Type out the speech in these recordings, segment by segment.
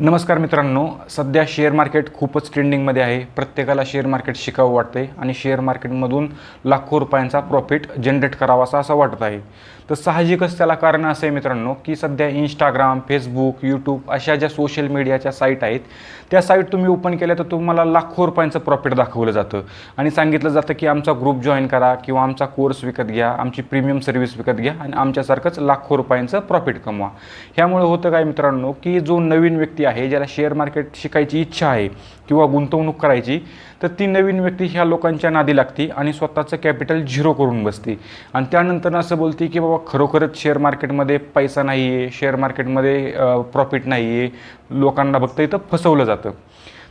नमस्कार मित्रांनो, सध्या शेअर मार्केट खूपच ट्रेंडिंगमध्ये आहे. प्रत्येकाला शेअर मार्केट शिकावं वाटते आणि शेअर मार्केटमधून लाखो रुपयांचा प्रॉफिट जनरेट करावासा असं वाटत आहे. तर साहजिकच त्याला कारण असं आहे मित्रांनो, की सध्या इंस्टाग्राम, फेसबुक, यूट्यूब अशा ज्या सोशल मीडियाच्या साईट आहेत, त्या साईट तुम्ही ओपन केल्या तर तुम्हाला लाखो रुपयांचं प्रॉफिट दाखवलं जातं आणि सांगितलं जातं की आमचा ग्रुप जॉईन करा किंवा आमचा कोर्स विकत घ्या, आमची प्रीमियम सर्व्हिस विकत घ्या आणि आमच्यासारखंच लाखो रुपयांचं प्रॉफिट कमवा. ह्यामुळे होतं काय मित्रांनो, की जो नवीन व्यक्ती आहे, ज्याला शेअर मार्केट शिकायची इच्छा आहे किंवा गुंतवणूक करायची, तर ती नवीन व्यक्ती ह्या लोकांच्या नादी लागते आणि स्वतःचं कॅपिटल झिरो करून बसते आणि त्यानंतर असं बोलते की बाबा खरोखरच शेअर मार्केटमध्ये पैसा नाही आहे, शेअर मार्केटमध्ये प्रॉफिट नाही आहे, लोकांना फक्त इथं फसवलं जातं.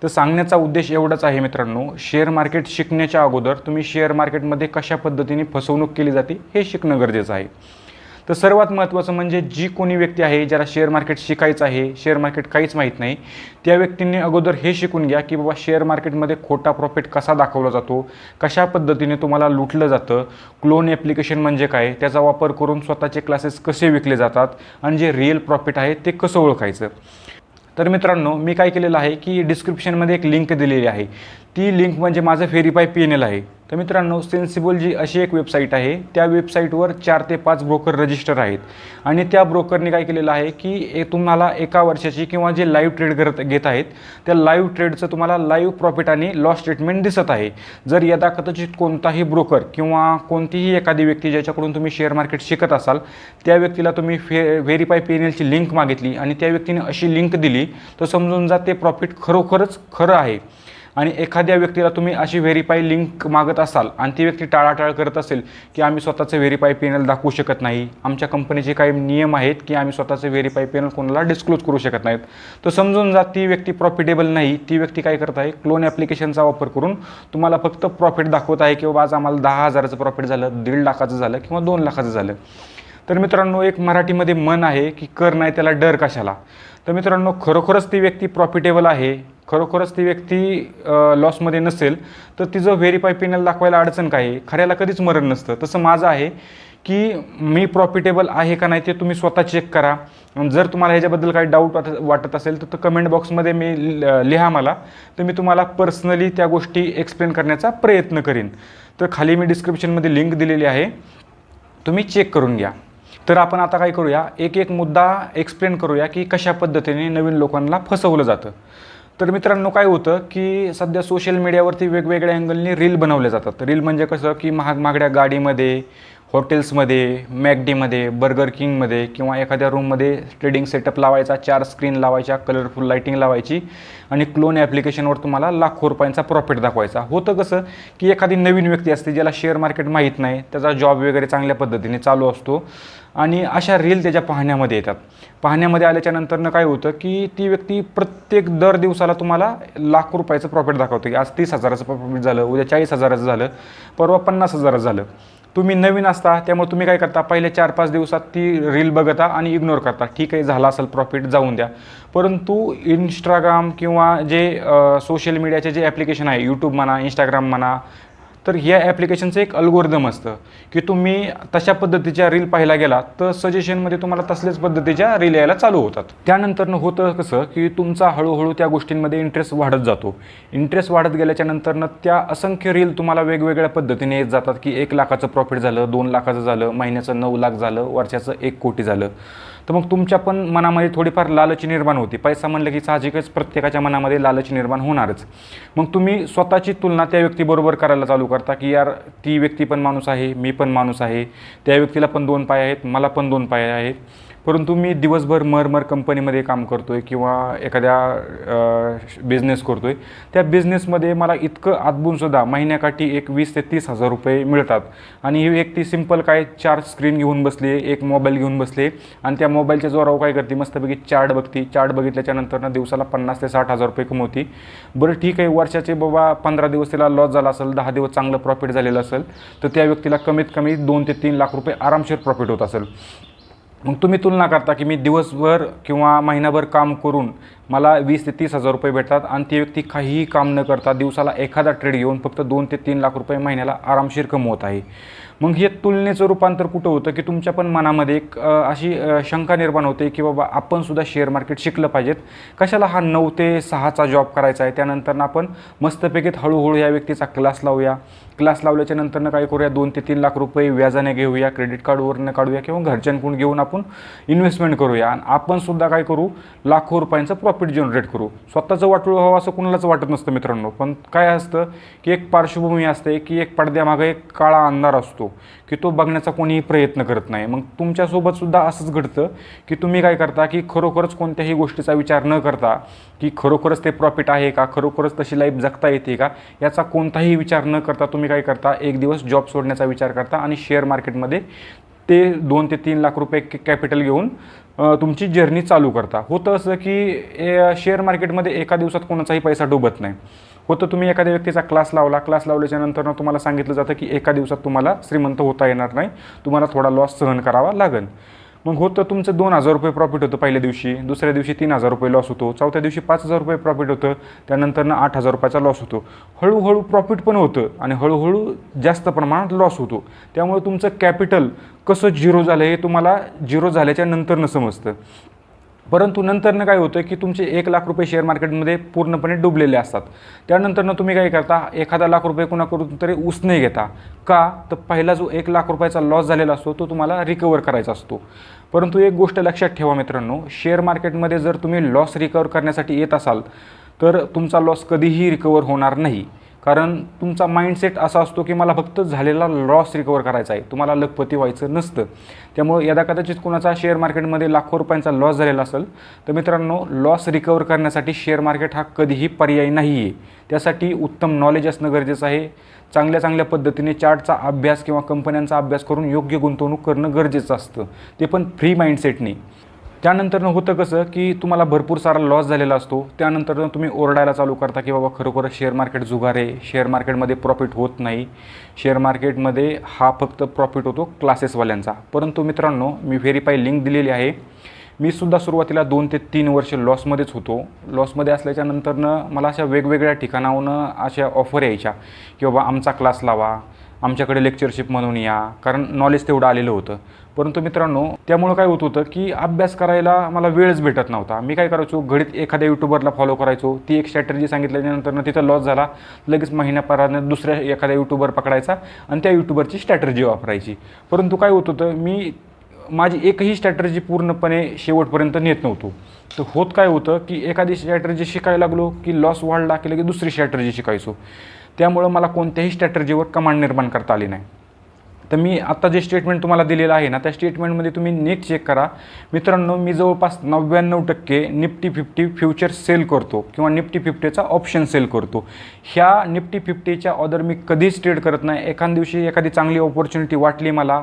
तर सांगण्याचा उद्देश एवढाच आहे मित्रांनो, शेअर मार्केट शिकण्याच्या अगोदर तुम्ही शेअर मार्केटमध्ये कशा पद्धतीने फसवणूक केली जाते हे शिकणं गरजेचं आहे. तर सर्वात महत्त्वाचं म्हणजे जी कोणी व्यक्ती आहे ज्याला शेअर मार्केट शिकायचं आहे, शेअर मार्केट काहीच माहीत नाही, त्या व्यक्तींनी अगोदर हे शिकून घ्या की बाबा शेअर मार्केटमध्ये खोटा प्रॉफिट कसा दाखवला जातो, कशा पद्धतीने तुम्हाला लुटलं जातं, क्लोन ॲप्लिकेशन म्हणजे काय, त्याचा वापर करून स्वतःचे क्लासेस कसे विकले जातात आणि जे रिअल प्रॉफिट आहे ते कसं ओळखायचं. तर मित्रांनो, मी काय केलेलं आहे की डिस्क्रिप्शनमध्ये एक लिंक दिलेली आहे. ती लिंक म्हणजे माझं व्हेरीफाय PNL आहे. तर मित्रांनो, सेन्सिबल जी अशी एक वेबसाईट आहे, त्या वेबसाईटवर 4 ते 5 ब्रोकर रजिस्टर आहेत आणि त्या ब्रोकरने काय केलेलं आहे की तुम्हाला एका वर्षाची किंवा जे लाईव्ह ट्रेड घेत आहेत त्या लाईव्ह ट्रेडचं तुम्हाला लाईव्ह प्रॉफिट आणि लॉस स्टेटमेंट दिसत आहे. जर यदाकदाचित कोणताही ब्रोकर किंवा कोणतीही एखादी व्यक्ती ज्याच्याकडून तुम्ही शेअर मार्केट शिकत असाल, त्या व्यक्तीला तुम्ही व्हेरीफाय PNLची लिंक मागितली आणि त्या व्यक्तीने अशी लिंक दिली, तर समजून जा ते प्रॉफिट खरोखरच खरं आहे. आणि एखाद्या व्यक्तीला तुम्ही अशी व्हेरीफाय लिंक मागत असाल आणि ती व्यक्ती टाळाटाळ करत असेल की आम्ही स्वतःचं व्हेरीफाय PNL दाखवू शकत नाही, आमच्या कंपनीचे काही नियम आहेत की आम्ही स्वतःचं व्हेरीफाय PNL कोणाला डिस्क्लोज करू शकत नाहीत, तर समजून जा ती व्यक्ती प्रॉफिटेबल नाही. ती व्यक्ती काय करत आहे, क्लोन ॲप्लिकेशनचा वापर करून तुम्हाला फक्त प्रॉफिट दाखवत आहे की बाबा आज आम्हाला 10,000चं प्रॉफिट झालं, 1.5 लाखाचं झालं किंवा 2 लाखाचं झालं. तर मित्रांनो, एक मराठीमध्ये म्हण आहे की कर नाही त्याला डर कशाला. तर मित्रांनो, खरोखरच ती व्यक्ती प्रॉफिटेबल आहे, खरोखरच ती व्यक्ती लॉसमध्ये नसेल, तर तिचं व्हेरीफाय PNL दाखवायला अडचण काय आहे, खऱ्याला कधीच मरण नसतं. तसं माझं आहे की मी प्रॉफिटेबल आहे का नाही ते तुम्ही स्वतः चेक करा. जर तुम्हाला ह्याच्याबद्दल काही डाऊट वाटत असेल तर कमेंट बॉक्समध्ये लिहा मला, तर मी तुम्हाला पर्सनली त्या गोष्टी एक्सप्लेन करण्याचा प्रयत्न करीन. तर खाली मी डिस्क्रिप्शनमध्ये लिंक दिलेली आहे, तुम्ही चेक करून घ्या. तर आपण आता काय करूया, एक एक मुद्दा एक्सप्लेन करूया की कशा पद्धतीने नवीन लोकांना फसवलं जातं. तर मित्रांनो, काय होतं की सध्या सोशल मीडियावरती वेगवेगळ्या अँगलनी रील बनवल्या जातात. रील म्हणजे कसं की महागड्या गाडीमध्ये, हॉटेल्समध्ये, मॅकडीमध्ये, बर्गर किंगमध्ये किंवा एखाद्या रूममध्ये ट्रेडिंग सेटअप लावायचा, 4 स्क्रीन लावायच्या, कलरफुल लाईटिंग लावायची आणि क्लोन ॲप्लिकेशनवर तुम्हाला लाखो रुपयांचा प्रॉफिट दाखवायचा. होतं कसं की एखादी नवीन व्यक्ती असते ज्याला शेअर मार्केट माहीत नाही, त्याचा जॉब वगैरे चांगल्या पद्धतीने चालू असतो आणि अशा रील त्याच्या पाहण्यामध्ये येतात. पाहण्यामध्ये आल्याच्यानंतरनं काय होतं की ती व्यक्ती प्रत्येक दर दिवसाला तुम्हाला लाखो रुपयाचं प्रॉफिट दाखवते की आज 30,000चं प्रॉफिट झालं, उद्या 40,000चं झालं, परवा 50,000चं झालं. तुम्ही नवीन असता त्यामुळे तुम्ही काय करता, पहिल्या 4-5 दिवसात ती रील बघता आणि इग्नोर करता, ठीक आहे झाला असेल प्रॉफिट जाऊन द्या. परंतु इंस्टाग्राम किंवा जे सोशल मीडियाचे जे ॲप्लिकेशन आहे, यूट्यूब म्हणा, इंस्टाग्राम म्हणा, तर ह्या ॲप्लिकेशनचं एक अल्गोरिदम असतं की तुम्ही तशा पद्धतीच्या रील पाहायला गेलात तर सजेशनमध्ये तुम्हाला तसल्याच पद्धतीच्या रील यायला चालू होतात. त्यानंतरनं होतं कसं की तुमचा हळूहळू त्या गोष्टींमध्ये इंटरेस्ट वाढत जातो. इंटरेस्ट वाढत गेल्याच्यानंतरनं त्या असंख्य रील तुम्हाला वेगवेगळ्या पद्धतीने येत जातात की 1 लाखाचं प्रॉफिट झालं, 2 लाखाचं झालं, महिन्याचं 9 लाख झालं, वर्षाचं 1 कोटी झालं. तर मग तुमच्या पण मनामध्ये थोडीफार लालची निर्माण होती. पैसा म्हणलं की साहजिकच प्रत्येकाच्या मनामध्ये लालच निर्माण होणारच. मग तुम्ही स्वतःची तुलना त्या व्यक्तीबरोबर करायला चालू करता की यार ती व्यक्ती पण माणूस आहे, मी पण माणूस आहे, त्या व्यक्तीला पण 2 पाय आहेत, मला पण 2 पाय आहेत, परंतु मी दिवसभर मर कंपनीमध्ये काम करतो आहे किंवा एखाद्या बिझनेस करतो आहे. त्या बिझनेसमध्ये मला इतकं आदबूनसुद्धा महिन्याकाठी एक 20,000 ते 30,000 रुपये मिळतात आणि ही व्यक्ती सिंपल काय 4 स्क्रीन घेऊन बसली, एक मोबाईल घेऊन बसले आणि त्या मोबाईलच्या जोरावर काय करते, मस्तपैकी चार्ट बघती. चार्ट बघितल्याच्यानंतर दिवसाला 50,000 ते 60,000 रुपये कमवती. बरं ठीक आहे, वर्षाचे बाबा 15 दिवस तिला लॉस झाला असेल, 10 दिवस चांगलं प्रॉफिट झालेलं असेल, तर त्या व्यक्तीला कमीत कमी 2 ते 3 लाख रुपये आरामशीर प्रॉफिट होत असेल. मग तुम्ही तुलना करता की मी दिवसभर किंवा महिनाभर काम करून मला 20,000 ते 30,000 रुपये भेटतात आणि ती व्यक्ती काहीही काम न करता दिवसाला एखादा ट्रेड घेऊन फक्त 2 ते 3 लाख रुपये महिन्याला आरामशीर कमवत आहे. मग हे तुलनेचं रूपांतर कुठं होतं की तुमच्या पण मनामध्ये एक अशी शंका निर्माण होते की बाबा आपण सुद्धा शेअर मार्केट शिकलं पाहिजेत, कशाला हा 9 ते 6चा जॉब करायचा आहे, त्यानंतर आपण मस्तपैकी हळूहळू या व्यक्तीचा क्लास लावूया, क्लास लावल्याच्या नंतरनं काय करूया 2 ते 3 लाख रुपये व्याजाने घेऊया, क्रेडिट कार्डवरनं काढूया किंवा घरच्यांकडून घेऊन आपण इन्व्हेस्टमेंट करूया आणि आपण सुद्धा काय करू लाखो रुपयांचं प्रॉफिट जनरेट करू. स्वतःचं वाटोळं व्हावं असं कुणालाच वाटत नसतं मित्रांनो, पण काय असतं की एक पार्श्वभूमी असते की एक पडद्यामागे एक काळा अंधार असतो की तो बघण्याचा कोणीही प्रयत्न करत नाही. मग तुमच्यासोबत सुद्धा असंच घडतं की तुम्ही काय करता की खरोखरच कोणत्याही गोष्टीचा विचार न करता की खरोखरच ते प्रॉफिट आहे का, खरोखरच तशी लाईफ जगता येते का, याचा कोणताही विचार न करता तुम्ही काय करता एक दिवस जॉब सोडण्याचा विचार करता आणि शेअर मार्केटमध्ये ते 2 ते 3 लाख रुपये कॅपिटल घेऊन तुमची जर्नी चालू करता. होतं असं की शेअर मार्केटमध्ये एका दिवसात कोणाचाही पैसा डुबत नाही. होतं तुम्ही एखाद्या व्यक्तीचा क्लास लावल्याच्या नंतर तुम्हाला सांगितलं जातं की एका दिवसात तुम्हाला श्रीमंत होता येणार नाही, तुम्हाला थोडा लॉस सहन करावा लागेल. मग होतं तुमचं 2,000 रुपये प्रॉफिट होतं पहिल्या दिवशी, दुसऱ्या दिवशी 3,000 रुपये लॉस होतो, चौथ्या दिवशी 5,000 रुपये प्रॉफिट होतं, त्यानंतर 8,000 रुपयाचा लॉस होतो. हळूहळू प्रॉफिट पण होतं आणि हळूहळू जास्त प्रमाणात लॉस होतो. त्यामुळे तुमचं कॅपिटल कसं झिरो झालं हे तुम्हाला झिरो झाल्याच्या नंतरनं समजतं. परंतु नंतरनं काय होतं की तुमचे 1 लाख रुपये शेअर मार्केटमध्ये पूर्णपणे डुबलेले असतात. त्यानंतरनं तुम्ही काय करता, एखादा लाख रुपये कुणाकडून तरी उसने घेता. का तर पहिला जो 1 लाख रुपयाचा लॉस झालेला असतो तो तुम्हाला रिकवर करायचा असतो. परंतु एक गोष्ट लक्षात ठेवा मित्रांनो, शेअर मार्केटमध्ये जर तुम्ही लॉस रिकवर करण्यासाठी येत असाल तर तुमचा लॉस कधीही रिकवर होणार नाही. कारण तुमचा माइंडसेट असा असतो की मला फक्त झालेला लॉस रिकवर करायचा आहे, तुम्हाला लखपती व्हायचं नसतं. त्यामुळे यदा कदाचित कुणाचा शेअर मार्केटमध्ये लाखो रुपयांचा लॉस झालेला असेल तर मित्रांनो, लॉस रिकवर करण्यासाठी शेअर मार्केट हा कधीही पर्याय नाही आहे. त्यासाठी उत्तम नॉलेज असणं गरजेचं आहे. चांगल्या पद्धतीने चार्टचा अभ्यास किंवा कंपन्यांचा अभ्यास करून योग्य गुंतवणूक करणं गरजेचं असतं, ते पण फ्री माइंडसेटने. त्यानंतरनं होतं कसं की तुम्हाला भरपूर सारा लॉस झालेला असतो. त्यानंतरनं तुम्ही ओरडायला चालू करता की बाबा खरोखरच शेअर मार्केट जुगार आहे, शेअर मार्केटमध्ये प्रॉफिट होत नाही, शेअर मार्केटमध्ये हा फक्त प्रॉफिट होतो क्लासेसवाल्यांचा. परंतु मित्रांनो, मी व्हेरीफाय लिंक दिलेली आहे. मी सुद्धा सुरुवातीला 2 ते 3 वर्ष लॉसमध्येच होतो. लॉसमध्ये असल्याच्या नंतरनं मला अशा वेगवेगळ्या ठिकाणाहून अशा ऑफर यायच्या की बाबा आमचा क्लास लावा, आमच्याकडे लेक्चरशिप म्हणून या, कारण नॉलेज तेवढं आलेलं होतं. परंतु मित्रांनो, त्यामुळं काय होत होतं की अभ्यास करायला मला वेळच भेटत नव्हता. मी काय करायचो, घडीत एखाद्या यूट्यूबरला फॉलो करायचो, ती एक स्ट्रॅटर्जी सांगितल्यानंतर तिथं लॉस झाला, लगेच महिन्याभरानं दुसऱ्या एखाद्या यूट्यूबर पकडायचा आणि त्या यूट्यूबरची स्ट्रॅटर्जी वापरायची. परंतु काय होत होतं, मी माझी एकही स्ट्रॅटर्जी पूर्णपणे शेवटपर्यंत नेत नव्हतो. तर होत काय होतं की एखादी स्ट्रॅटर्जी शिकायला लागलो की लॉस वाढला की लगेच दुसरी स्ट्रॅटर्जी शिकायचो. त्यामुळं मला कोणत्याही स्ट्रॅटर्जीवर कमांड निर्माण करता आली नाही. तर मी आत्ता जे स्टेटमेंट तुम्हाला दिलेलं आहे ना, त्या स्टेटमेंटमध्ये तुम्ही नीट चेक करा मित्रांनो. मी जवळपास 99% निफ्टी 50 फ्युचर सेल करतो किंवा निफ्टी 50चा ऑप्शन सेल करतो. ह्या निफ्टी 50च्या ऑर्डर मी कधीच ट्रेड करत नाही. एखाद दिवशी एखादी चांगली ऑपॉर्च्युनिटी वाटली मला,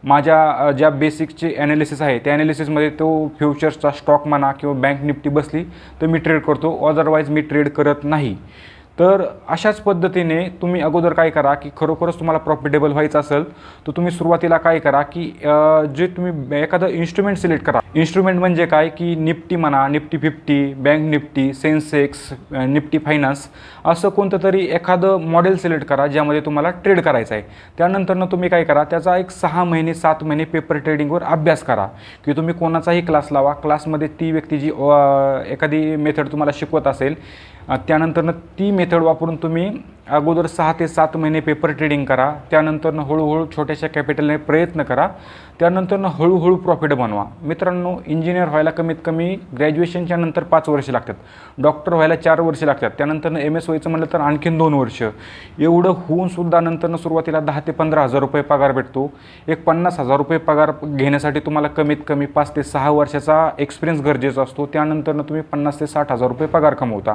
माझ्या ज्या बेसिकचे ॲनालिसिस आहे त्या ॲनालिसिसमध्ये तो फ्युचर्सचा स्टॉक म्हणा किंवा बँक निफ्टी बसली तर मी ट्रेड करतो, अदरवाईज मी ट्रेड करत नाही. तर अशाच पद्धतीने तुम्ही अगोदर काय करा की खरोखरच तुम्हाला प्रॉफिटेबल व्हायचं असेल तर तुम्ही सुरुवातीला काय करा की जे तुम्ही एखादं इन्स्ट्रुमेंट सिलेक्ट करा. इन्स्ट्रुमेंट म्हणजे काय की निफ्टी म्हणा, Nifty 50, bank Nifty, Sensex, Nifty finance, असं कोणतं तरी एखादं मॉडेल सिलेक्ट करा ज्यामध्ये तुम्हाला ट्रेड करायचं आहे. त्यानंतरनं तुम्ही काय करा, त्याचा एक 6 महिने 7 महिने पेपर ट्रेडिंगवर अभ्यास करा की तुम्ही कोणाचाही क्लास लावा. क्लासमध्ये ती व्यक्ती जी एखादी मेथड तुम्हाला शिकवत असेल त्यानंतरनं ती मेथड वापरून तुम्ही अगोदर 6 ते 7 महिने पेपर ट्रेडिंग करा. त्यानंतरनं हळूहळू छोट्याशा कॅपिटलने प्रयत्न करा. त्यानंतरनं हळूहळू प्रॉफिट बनवा. मित्रांनो, इंजिनियर व्हायला कमीत कमी ग्रॅज्युएशनच्या नंतर 5 वर्ष लागतात, डॉक्टर व्हायला 4 वर्ष लागतात, त्यानंतरनं MS व्हायचं म्हटलं तर आणखीन 2 वर्ष. एवढं होऊनसुद्धा नंतरनं सुरुवातीला 10 ते 15 हजार रुपये पगार भेटतो. एक 50,000 रुपये पगार घेण्यासाठी तुम्हाला कमीत कमी 5 ते 6 वर्षाचा एक्सपिरियन्स गरजेचा असतो. त्यानंतरनं तुम्ही 50 ते 60 हजार रुपये पगार कमवता.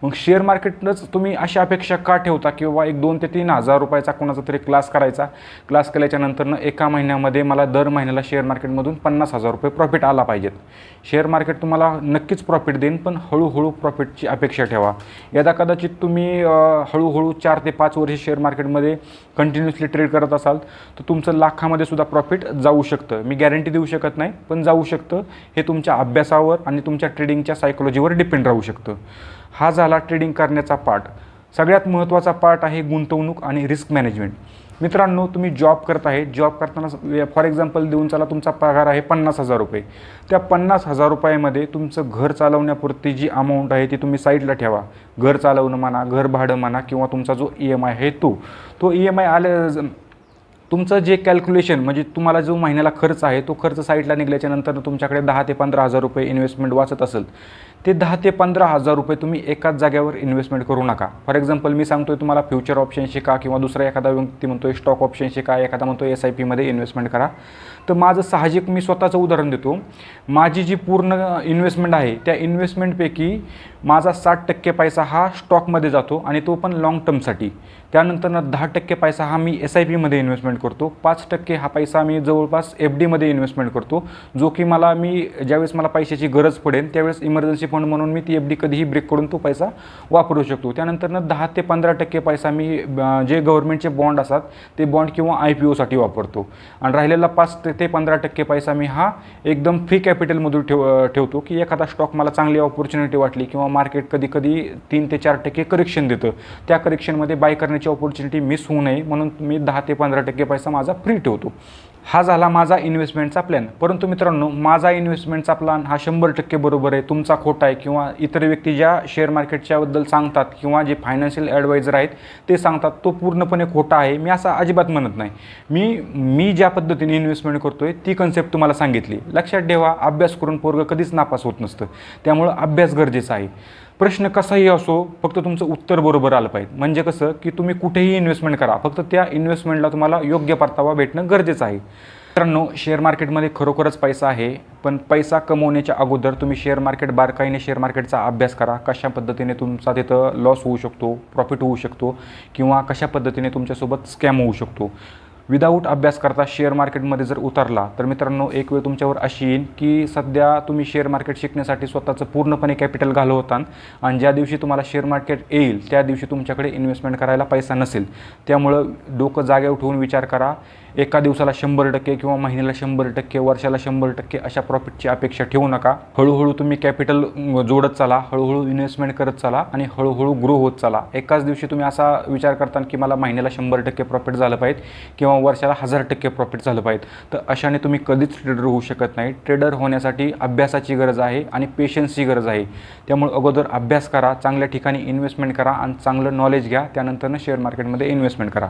मग शेअर मार्केटनंच तुम्ही अशी अपेक्षा का ठेवता की बाबा एक 2 ते 3 हजार रुपयाचा कोणाचा तरी क्लास करायचा, क्लास केल्याच्या नंतरनं एका महिन्यामध्ये मला दर महिन्याला शेअर मार्केटमधून 50,000 रुपये प्रॉफिट आला पाहिजेत. शेअर मार्केट तुम्हाला नक्कीच प्रॉफिट देईन, पण हळूहळू प्रॉफिटची अपेक्षा ठेवा. यदा कदाचित तुम्ही हळूहळू 4 ते 5 वर्ष शेअर मार्केटमध्ये कंटिन्युअसली ट्रेड करत असाल तर तुमचं लाखामध्ये सुद्धा प्रॉफिट जाऊ शकतं. मी गॅरंटी देऊ शकत नाही, पण जाऊ शकतं. हे तुमच्या अभ्यासावर आणि तुमच्या ट्रेडिंगच्या सायकोलॉजीवर डिपेंड राहू शकतं. हा झाला ट्रेडिंग करण्याचा पार्ट. सगळ्यात महत्त्वाचा पार्ट आहे गुंतवणूक आणि रिस्क मॅनेजमेंट. मित्रांनो, तुम्ही जॉब करत आहे, जॉब करताना फॉर एक्झाम्पल देऊन चला, तुमचा पगार आहे 50,000 रुपये. त्या 50,000 रुपयामध्ये तुमचं घर चालवण्यापुरती जी अमाऊंट आहे ती तुम्ही साईडला ठेवा. घर चालवणं म्हणा, घर भाडं म्हणा, किंवा तुमचा जो EMI आहे तो EMI तुमचं जे कॅल्क्युलेशन म्हणजे तुम्हाला जो महिन्याला खर्च आहे तो खर्च साईडला निघाल्याच्यानंतर तुमच्याकडे 10,000 ते 15,000 रुपये इन्व्हेस्टमेंट वाचत असेल, ते 10,000 ते 15,000 रुपये तुम्ही एकाच जागेवर इन्व्हेस्टमेंट करू नका. फॉर एक्झाम्पल मी सांगतोय तुम्हाला फ्युचर ऑप्शन शिका, किंवा दुसरा एखादा व्यक्ती म्हणतोय स्टॉक ऑप्शन शिका, एखादा म्हणतोय SIPमध्ये इन्व्हेस्टमेंट करा. तर माझं साहजिक मी स्वतःचं उदाहरण देतो. माझी जी पूर्ण इन्व्हेस्टमेंट आहे त्या इन्व्हेस्टमेंटपैकी माझा 60% पैसा हा स्टॉकमध्ये जातो, आणि तो पण लाँग टर्मसाठी. त्यानंतर 10% पैसा हा मी SIPमध्ये इन्व्हेस्टमेंट करतो. 5% हा पैसा मी जवळपास FDमध्ये इन्व्हेस्टमेंट करतो, जो की मी ज्यावेळेस मला पैशाची गरज पडेल त्यावेळेस इमर्जन्सी फंड म्हणून मी ती FD कधीही ब्रेक करून तो पैसा वापरू शकतो. त्यानंतर 10 ते 15% पैसा मी जे गव्हर्नमेंटचे बॉन्ड असतात ते बॉन्ड किंवा IPOसाठी वापरतो, आणि राहिलेला 5 ते 15% पैसा मी हा एकदम फ्री कॅपिटलमधून ठेवतो, की एखादा स्टॉक मला चांगली ऑपॉर्च्युनिटी वाटली, किंवा मार्केट कधी 3 ते 4% करेक्शन देतं, त्या करेक्शनमध्ये बाय करण्याची ऑपॉर्च्युनिटी मिस होऊ नये म्हणून मी 10 ते 15% पैसा माझा फ्री ठेवतो. हा झाला माझा इन्व्हेस्टमेंटचा प्लॅन. परंतु मित्रांनो, माझा इन्व्हेस्टमेंटचा प्लॅन हा 100% बरोबर आहे, तुमचा खोटा आहे, किंवा इतर व्यक्ती ज्या शेअर मार्केटच्याबद्दल सांगतात किंवा जे फायनान्शियल ॲडवायझर आहेत ते सांगतात तो पूर्णपणे खोटा आहे, मी असं अजिबात म्हणत नाही. मी ज्या पद्धतीने इन्व्हेस्टमेंट करतोय ती कन्सेप्ट तुम्हाला सांगितली. लक्षात ठेवा, अभ्यास करून पोरगं कधीच नापास होत नसतं, त्यामुळं अभ्यास गरजेचा आहे. प्रश्न कसाही असो, फक्त तुमचं उत्तर बरोबर आलं पाहिजे. म्हणजे कसं की तुम्ही कुठेही इन्व्हेस्टमेंट करा, फक्त त्या इन्व्हेस्टमेंटला तुम्हाला योग्य परतावा भेटणं गरजेचं आहे. मित्रांनो, शेअर मार्केटमध्ये खरोखरच पैसा आहे, पण पैसा कमवण्याच्या अगोदर तुम्ही शेअर मार्केट बारकाईने शेअर मार्केटचा अभ्यास करा. कशा पद्धतीने तुमचा तिथं लॉस होऊ शकतो, प्रॉफिट होऊ शकतो, किंवा कशा पद्धतीने तुमच्यासोबत स्कॅम होऊ शकतो. विदाऊट अभ्यास करता शेअर मार्केटमध्ये जर उतरला तर मित्रांनो, एक वेळ तुमच्यावर अशी येईल की सध्या तुम्ही शेअर मार्केट शिकण्यासाठी स्वतःचं पूर्णपणे कॅपिटल घालवता, आणि ज्या दिवशी तुम्हाला शेअर मार्केट येईल त्या दिवशी तुमच्याकडे इन्व्हेस्टमेंट करायला पैसा नसेल. त्यामुळं डोकं जागेवर ठेवून विचार करा. एका दिवसाला 100% किंवा महिन्याला 100%, वर्षाला 100% अशा प्रॉफिटची अपेक्षा ठेवू नका. हळूहळू तुम्ही कॅपिटल जोडत चला, हळूहळू इन्व्हेस्टमेंट करत चला, आणि हळूहळू ग्रो होत चला. एकाच दिवशी तुम्ही असा विचार करता की मला महिन्याला 100% प्रॉफिट झालं पाहिजे, किंवा वर्षाला 1000% प्रॉफिट झालं पाहिजे, तर अशाने तुम्ही कधीच ट्रेडर होऊ शकत नाही. ट्रेडर होण्यासाठी अभ्यासाची गरज आहे आणि पेशन्सची गरज आहे. त्यामुळे अगोदर अभ्यास करा, चांगल्या ठिकाणी इन्व्हेस्टमेंट करा, आणि चांगलं नॉलेज घ्या, त्यानंतरनं शेअर मार्केटमध्ये इन्व्हेस्टमेंट करा.